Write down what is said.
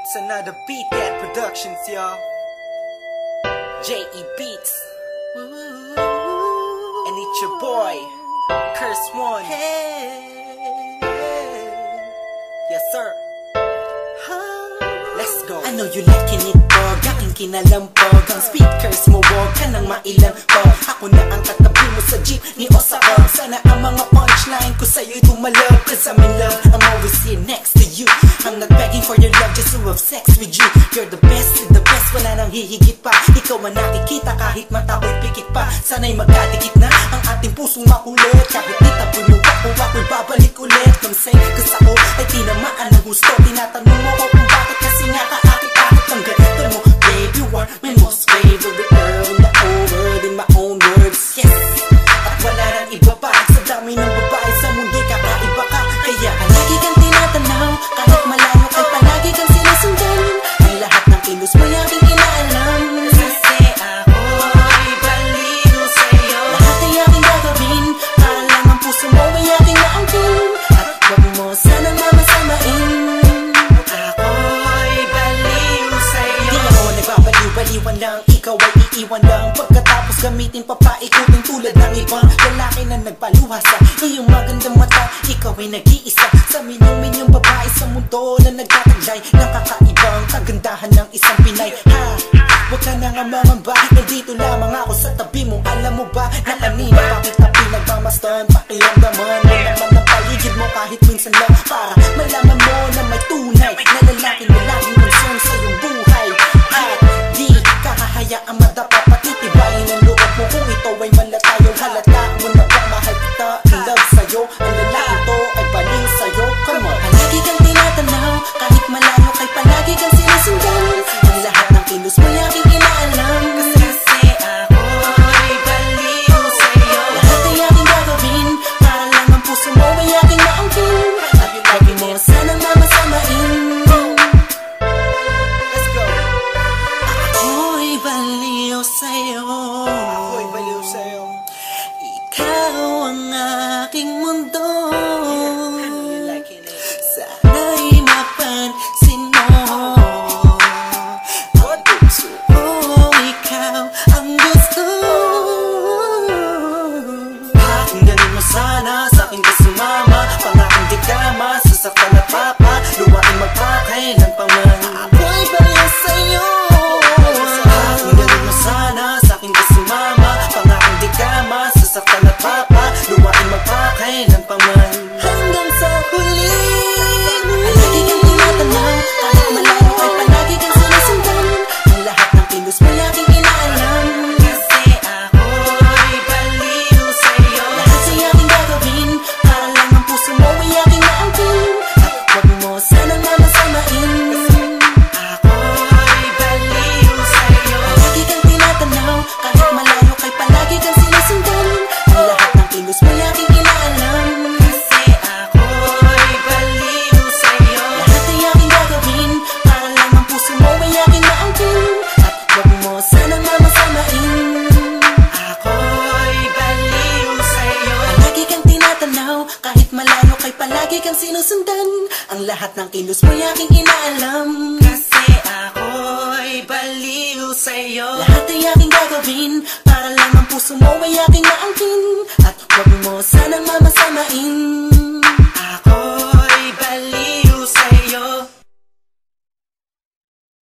It's another Beat That Productions, y'all. J.E. Beats. And it's your boy, Curse One. Yes, sir. Let's go. I know you liking it, dog. Aking kinalampog. Ang speakers mo, wag ka nang mailampog. Ako na ang katabi mo sa jeep ni Osaka. Sana ang mga punchline ko sa'yo'y tumalab. Cause I'm in love, I'm always here next to you. I'm not begging for your love just to have sex with you. You're the best, wala nang hihigit pa. Ikaw ang nakikita kahit mata ko'y pikit pa. Sana'y magkadikit na ang ating pusong makulit. Kahit itapoy mo ako, ako'y babalik ulit. Nang say, cause ako ay tinamaan ng gusto. Tinatanong mo ko kung bakit kasi nga kaakit-akit ang ganito mo. Babe, you are my most favorite girl in the whole world, in my own words, yes. At wala nang iba pa sa dami ng babae sa mundo'y kakaiba ka. Kaya lagi kang tinatanaw, kahit malayo kay palagi kang sinusundan. Ang lahat ng kilos mo aking inaalam. Kasi ako'y baliw sa'yo. Lahat ay aking gagawin, para lang ang puso mo ay aking naangkin. At wag mo sanang mamasamain. Ako'y baliw sa'yo. Di ako nagbabaliw-baliwan lang, ikaw ay iiwan lang. Pagkatapos gamitin papaikutin tulad ng ibang lalaki na nagpaluha sa iyong magandang mata. Ikaw ay nag-iisa sa minyong babae sa mundo na nagtataglay ng kakaibang kagandahan ng isang Pinay. Ha! Huwag ka na nga mangamba, nandito lamang ako sa tabi mo. Alam mo ba na kanina bakit na pinagmamasdan? Pakiramdaman mo naman ang paligid mo kahit minsan lang, para malaman mo na may tunay na lalaki na laging concern sa iyong buhay. At di kakahayaang madapa, patitibayin ang loob mo kung ito ay malatayo. Halata mo na ba mahal kita, in love sa'yo. Ang lalaki to ay baliw sa'yo. Come on, palagi kang tinatanaw, kahit malayo kay palagi kang sinusundan. Ang lahat ng kilos mo aking inaalam. Kasi ako'y baliw sa'yo. Lahat ay aking gagawin, para lang ang puso mo ay aking maangkin. At lagi mo sanang mamasamain. Let's go. Ako'y baliw sa'yo. Ako'y baliw sa'yo. Ikaw ang aking mundo. Sana'y mapansin mo. Ang puso ko, ikaw ang gusto. Pakingganin mo sana, sa'kin ka sumama. Pangakang di ka masasaktan at papa. Luwaing magpakailan pa man. Ako'y baliw sa'yo. Pakingganin mo sana, sa'kin ka sumama. Pangakang di ka masasaktan at papa. Luwaing magpakailan pa man. Hanggang sa huli. Palagi kang tinatanaw, kahit malayo ay palagi kang sinusundan. Ang lahat ng kilos mo aking inaalam. Kasi ako'y baliw sa'yo. Lahat ay aking gagawin, para lang ang puso mo ay aking maangkin. At wag mo sanang mamasamain. Ako'y baliw sa'yo. Palagi kang tinatanaw, kahit malayo kay palagi kang sinusundan. Ang lahat ng kilos mo aking inaalam. Kasi ako'y baliw sa'yo. Lahat ay aking gagawin, para lang ang puso mo ay aking maangkin. At wag mo sanang mamasamain. Ako'y baliw sa'yo. Palagi kang tinatanaw, kahit malayo kay palagi kang sinusundan. Ang lahat ng kilos mo aking inaalam. Kasi ako'y baliw sa'yo. Lahat ay aking gagawin, para lang ang puso mo ay aking maangkin. At wag mo sanang mamasamain.